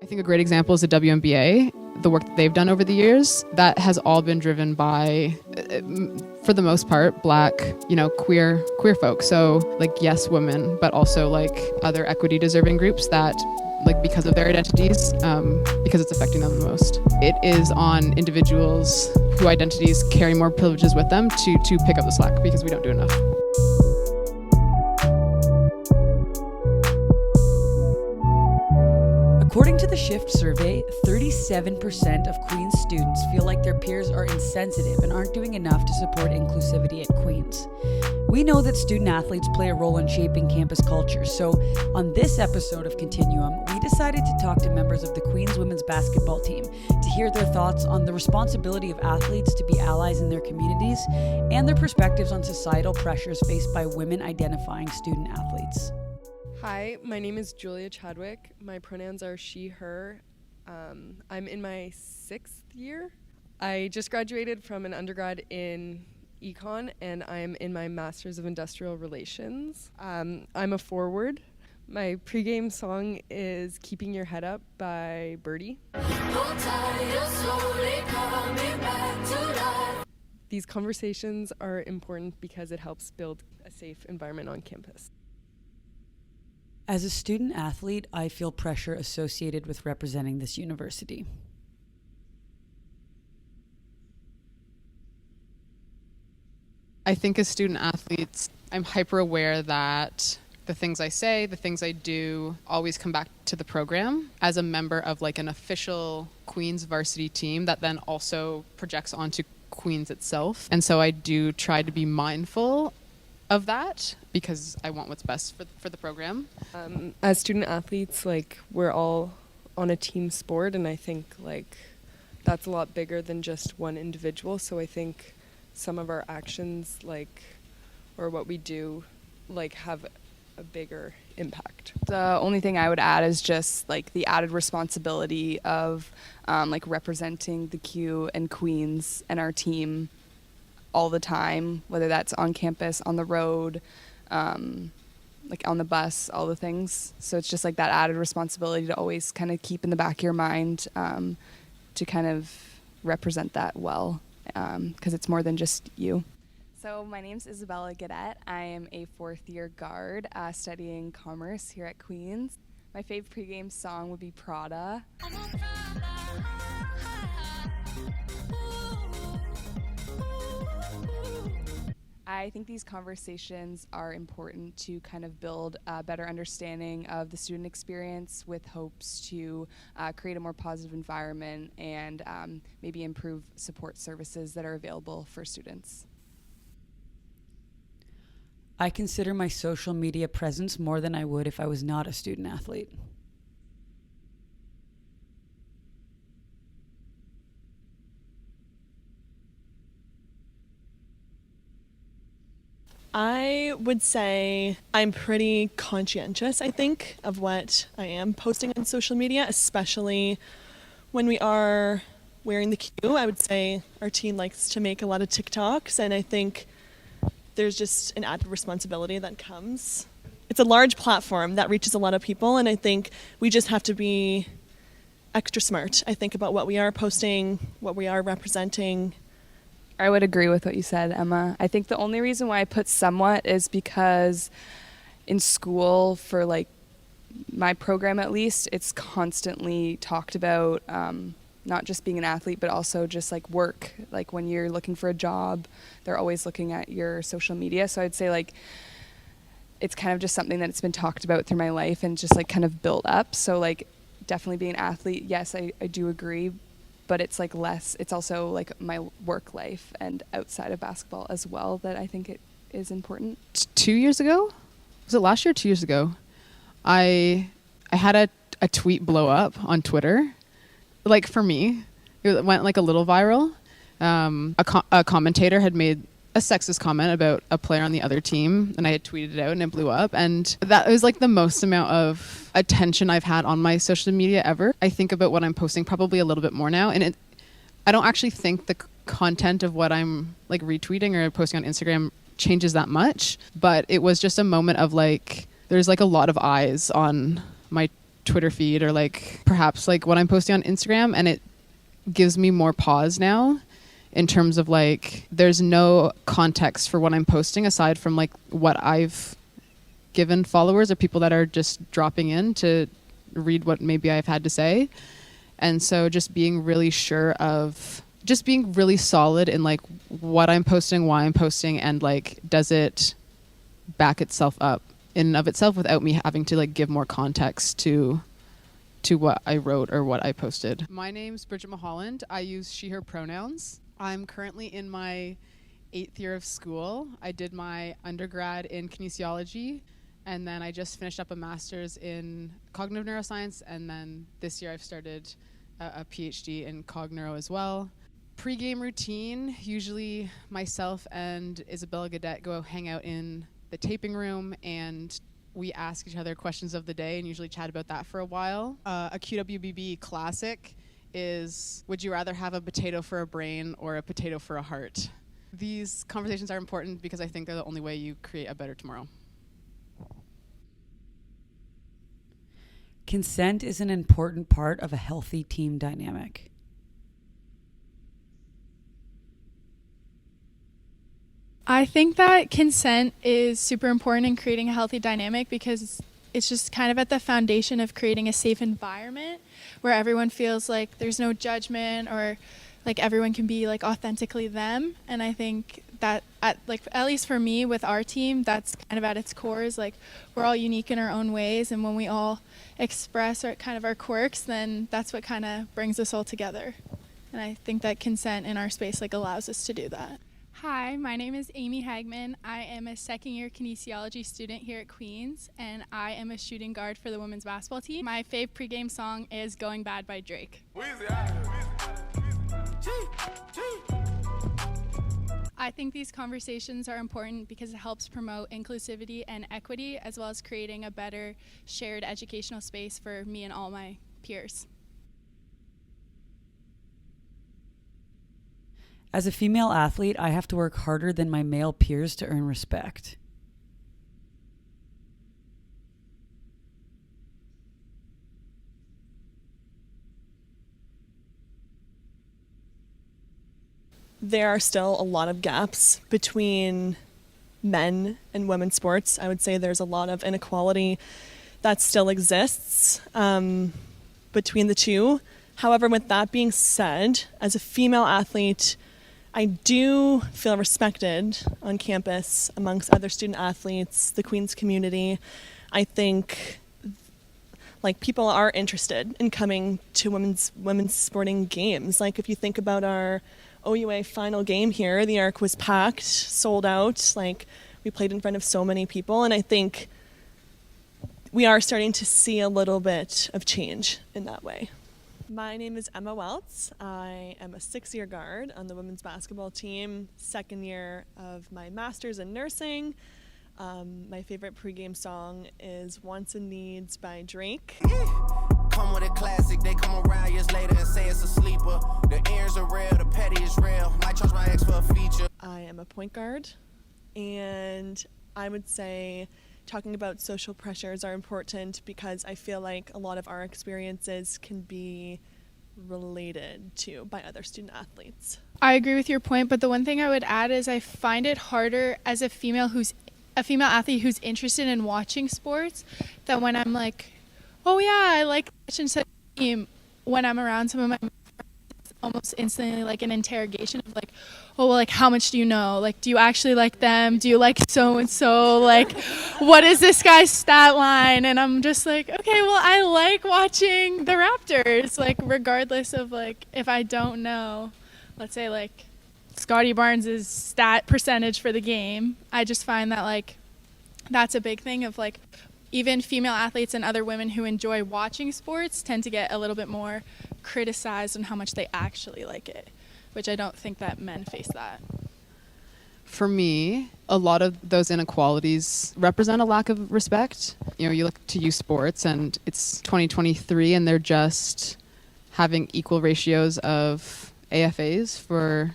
think a great example is the WNBA, the work that they've done over the years. That has all been driven by, for the most part, Black, queer folks. So like, yes, women, but also like other equity deserving groups that, like, because of their identities, because it's affecting them the most. It is on individuals whose identities carry more privileges with them to pick up the slack, because we don't do enough. According to the Shift survey, 37% of Queen's students feel like their peers are insensitive and aren't doing enough to support inclusivity at Queen's. We know that student athletes play a role in shaping campus culture, so on this episode of Continuum, we decided to talk to members of the Queen's women's basketball team to hear their thoughts on the responsibility of athletes to be allies in their communities and their perspectives on societal pressures faced by women identifying student athletes. Hi, my name is Julia Chadwick. My pronouns are she, her. I'm in my 6th year. I just graduated from an undergrad in econ, and I'm in my Master's of Industrial Relations. I'm a forward. My pregame song is Keeping Your Head Up by Birdie. These conversations are important because it helps build a safe environment on campus. As a student athlete, I feel pressure associated with representing this university. I think as student athletes, I'm hyper aware that the things I say, the things I do, always come back to the program as a member of like an official Queen's varsity team that then also projects onto Queen's itself. And so I do try to be mindful of that because I want what's best for the program. As student athletes, like, we're all on a team sport, and I think like that's a lot bigger than just one individual. So I think some of our actions, like, or what we do, like, have a bigger impact. The only thing I would add is just like the added responsibility of like representing the Q and Queens and our team all the time, whether that's on campus, on the road, like on the bus, all the things. So it's just like that added responsibility to always kind of keep in the back of your mind to kind of represent that well, because it's more than just you. So my name's Isabella Gadet. I am a 4th-year guard studying commerce here at Queen's. My favorite pregame song would be Prada. I think these conversations are important to kind of build a better understanding of the student experience with hopes to create a more positive environment and maybe improve support services that are available for students. I consider my social media presence more than I would if I was not a student athlete. I would say I'm pretty conscientious, I think, of what I am posting on social media, especially when we are wearing the Q. I would say our team likes to make a lot of TikToks, and I think there's just an added responsibility that comes. It's a large platform that reaches a lot of people, and I think we just have to be extra smart, I think, about what we are posting, what we are representing. I would agree with what you said, Emma. I think the only reason why I put somewhat is because in school, for like my program at least, it's constantly talked about, not just being an athlete, but also just like work. Like when you're looking for a job, they're always looking at your social media. So I'd say like it's kind of just something that's been talked about through my life and just like kind of built up. So like definitely being an athlete, yes, I do agree. But it's like less, it's also like my work life and outside of basketball as well that I think it is important. 2 years ago? Was it last year or 2 years ago? I had a tweet blow up on Twitter. Like for me, it went like a little viral. A commentator had made a sexist comment about a player on the other team, and I had tweeted it out and it blew up, and that was like the most amount of attention I've had on my social media ever. I think about what I'm posting probably a little bit more now, and I don't actually think the content of what I'm like retweeting or posting on Instagram changes that much, but it was just a moment of like there's like a lot of eyes on my Twitter feed or like perhaps like what I'm posting on Instagram, and it gives me more pause now in terms of like there's no context for what I'm posting aside from like what I've given followers or people that are just dropping in to read what maybe I've had to say. And so just being really sure of just being really solid in like what I'm posting, why I'm posting, and like does it back itself up in and of itself without me having to like give more context to what I wrote or what I posted. My name's Bridget Mulholland. I use she, her pronouns. I'm currently in my 8th year of school. I did my undergrad in kinesiology, and then I just finished up a master's in cognitive neuroscience, and then this year I've started a PhD in cog neuro as well. Pre-game routine, usually myself and Isabella Gadet go hang out in the taping room, and we ask each other questions of the day and usually chat about that for a while. A QWBB classic is, would you rather have a potato for a brain or a potato for a heart? These conversations are important because I think they're the only way you create a better tomorrow. Consent is an important part of a healthy team dynamic. I think that consent is super important in creating a healthy dynamic because it's just kind of at the foundation of creating a safe environment where everyone feels like there's no judgment or like everyone can be like authentically them. And I think that at least for me with our team, that's kind of at its core is like we're all unique in our own ways, and when we all express our kind of our quirks, then that's what kind of brings us all together. And I think that consent in our space like allows us to do that. Hi, my name is Amy Hagman. I am a second-year kinesiology student here at Queen's, and I am a shooting guard for the women's basketball team. My fave pregame song is Going Bad by Drake. I think these conversations are important because it helps promote inclusivity and equity, as well as creating a better shared educational space for me and all my peers. As a female athlete, I have to work harder than my male peers to earn respect. There are still a lot of gaps between men and women's sports. I would say there's a lot of inequality that still exists between the two. However, with that being said, as a female athlete, I do feel respected on campus amongst other student athletes, the Queen's community. I think like people are interested in coming to women's sporting games. Like if you think about our OUA final game here, the Arc was packed, sold out. Like we played in front of so many people, and I think we are starting to see a little bit of change in that way. My name is Emma Weltz. I am a 6-year guard on the women's basketball team, 2nd year of my master's in nursing. My favorite pregame song is Wants and Needs by Drake. Come with a classic, they come around years later and say it's a sleeper. The ears are real, the petty is real. Might charge my ex for a feature. I am a point guard, and I would say talking about social pressures are important because I feel like a lot of our experiences can be related to by other student athletes. I agree with your point, but the one thing I would add is I find it harder as a female athlete who's interested in watching sports that when I'm like, oh yeah, I like such and such team, when I'm around some of my friends, it's almost instantly like an interrogation of like, oh, well, like how much do you know? Like, do you actually like them? Do you like so-and-so? Like, what is this guy's stat line? And I'm just like, okay, well, I like watching the Raptors, like regardless of like if I don't know, let's say like Scotty Barnes' stat percentage for the game. I just find that like that's a big thing of like even female athletes and other women who enjoy watching sports tend to get a little bit more criticized on how much they actually like it, which I don't think that men face that. For me, a lot of those inequalities represent a lack of respect. You know, you look to youth sports and it's 2023 and they're just having equal ratios of AFAs for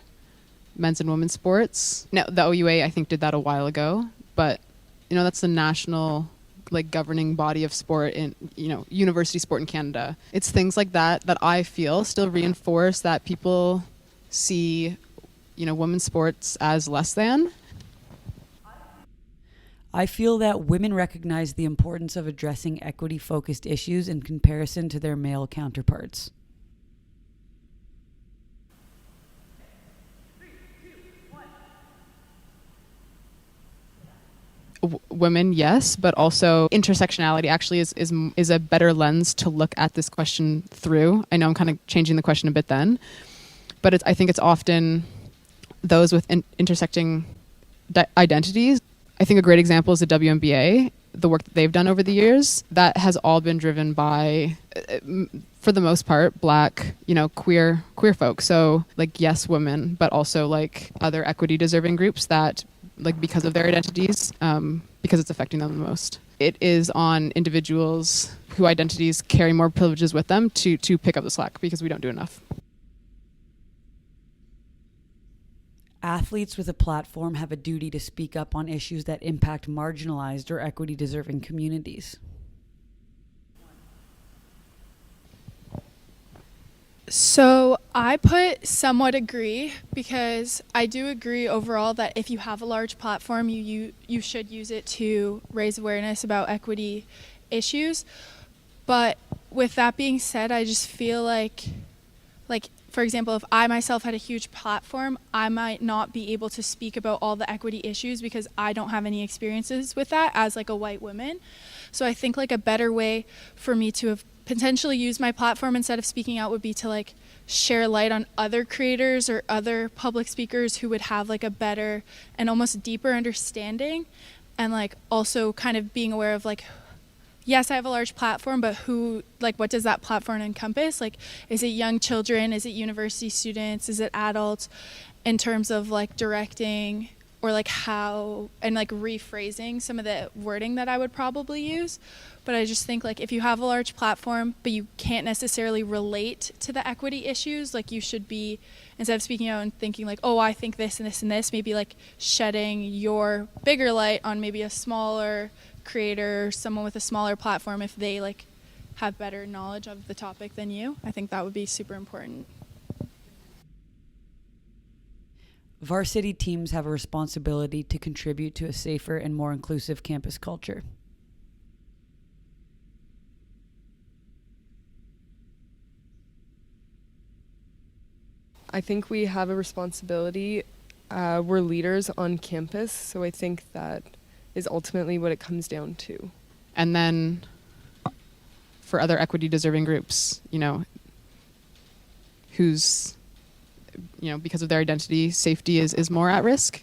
men's and women's sports. Now, the OUA, I think, did that a while ago, but, you know, that's the national like governing body of sport in, university sport in Canada. It's things like that I feel still reinforce that people see, women's sports as less than. I feel that women recognize the importance of addressing equity-focused issues in comparison to their male counterparts. Women, yes, but also intersectionality actually is a better lens to look at this question through. I know I'm kind of changing the question a bit then, but I think it's often those with intersecting identities. I think a great example is the WNBA, the work that they've done over the years. That has all been driven by, for the most part, Black, queer folks. So like, yes, women, but also like other equity deserving groups that, like, because of their identities, because it's affecting them the most. It is on individuals whose identities carry more privileges with them to pick up the slack, because we don't do enough. Athletes with a platform have a duty to speak up on issues that impact marginalized or equity-deserving communities. So I put somewhat agree, because I do agree overall that if you have a large platform, you should use it to raise awareness about equity issues. But with that being said, I just feel like for example, if I myself had a huge platform, I might not be able to speak about all the equity issues because I don't have any experiences with that as like a white woman. So I think like a better way for me to have potentially used my platform instead of speaking out would be to like share light on other creators or other public speakers who would have like a better and almost deeper understanding, and like also kind of being aware of like, yes, I have a large platform, but what does that platform encompass? Like, is it young children? Is it university students? Is it adults? In terms of like directing or like how, and like rephrasing some of the wording that I would probably use. But I just think like if you have a large platform, but you can't necessarily relate to the equity issues, like you should be, instead of speaking out and thinking like, oh, I think this and this and this, maybe like shedding your bigger light on maybe a smaller creator, someone with a smaller platform, if they like have better knowledge of the topic than you. I think that would be super important. Varsity teams have a responsibility to contribute to a safer and more inclusive campus culture. I think we have a responsibility. We're leaders on campus, so I think that is ultimately what it comes down to. And then for other equity deserving groups, whose, because of their identity, safety is more at risk,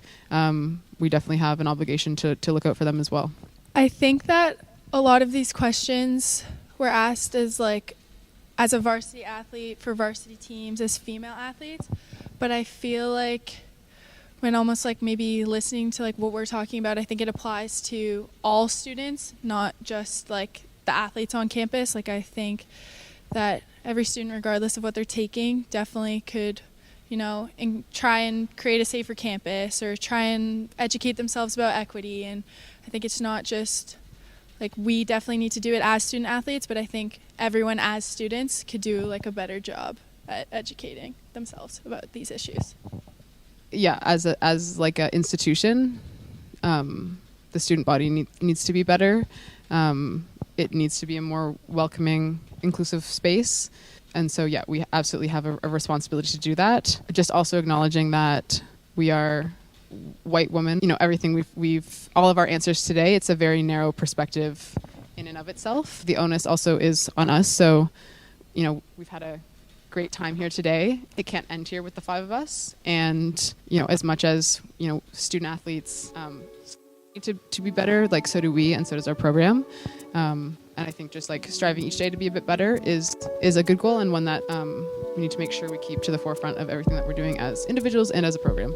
we definitely have an obligation to look out for them as well. I think that a lot of these questions were asked as like, as a varsity athlete for varsity teams, as female athletes, but I feel like when almost like maybe listening to like what we're talking about, I think it applies to all students, not just like the athletes on campus. Like I think that every student, regardless of what they're taking, definitely could, try and create a safer campus or try and educate themselves about equity. And I think it's not just like we definitely need to do it as student athletes, but I think everyone as students could do like a better job at educating themselves about these issues. Yeah, as like an institution, the student body needs to be better. It needs to be a more welcoming, inclusive space. And so, yeah, we absolutely have a responsibility to do that. Just also acknowledging that we are white women. Everything we've all of our answers today, it's a very narrow perspective in and of itself. The onus also is on us. So, we've had a great time here today. It can't end here with the five of us. And, as much as, student athletes need to be better, like so do we, and so does our program. And I think just like striving each day to be a bit better is a good goal, and one that we need to make sure we keep to the forefront of everything that we're doing as individuals and as a program.